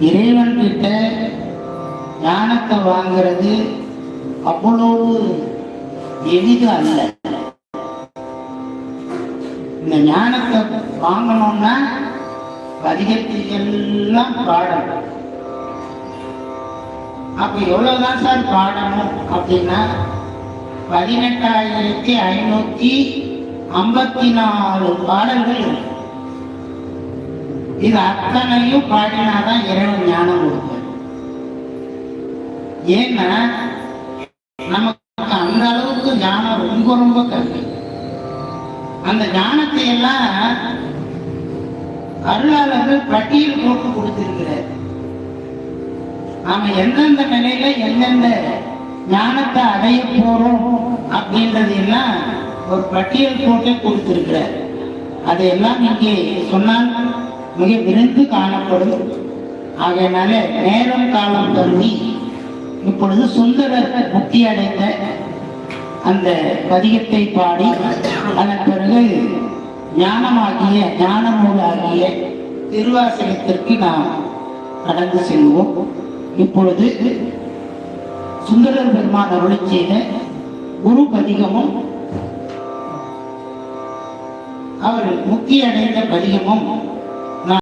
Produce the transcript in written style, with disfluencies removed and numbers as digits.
இறைவன் கிட்ட ஞானத்தை வாங்கிறது அவ்வளவு எளிது அல்ல. இந்த ஞானத்தை வாங்கணும்னா பதிகத்தையெல்லாம் பாடணும். அப்ப எவ்வளவுதான் சார் பாடணும் அப்படின்னா 18,554 பாடல்கள் இருக்கு. இது அத்தனையும் பாடினாதான் இறைவன் ஞானம் கொடுப்பார். ஏன்னா நமக்கு அந்த அளவுக்கு ஞானம் ரொம்ப ரொம்ப கம்மி. அந்த ஞானத்தை எல்லாம் அருளாளர்கள் பட்டியல் போட்டு கொடுத்திருக்கிறார். நாம எந்தெந்த நிலையில எந்தெந்த ஞானத்தை அடைய போறோம் அப்படின்றது எல்லாம் ஒரு பட்டியல் போட்டு கொடுத்திருக்கிறார். அதையெல்லாம் இங்கே சொன்னால் மிக விரைந்து காணப்படும். ஆகையினால நேரம் காலம் கருதி இப்பொழுது சுந்தரர் முக்தி அடைந்த அந்த பதிகத்தை பாடி அதன் பிறகு ஞானமாகிய ஞான நூலாகிய திருவாசகத்திற்கு நாம் கடந்து செல்வோம். இப்பொழுது சுந்தரர் பெருமான் அருளி செய்த குரு பதிகமும் அவர் முக்தி அடைந்த பதிகமும்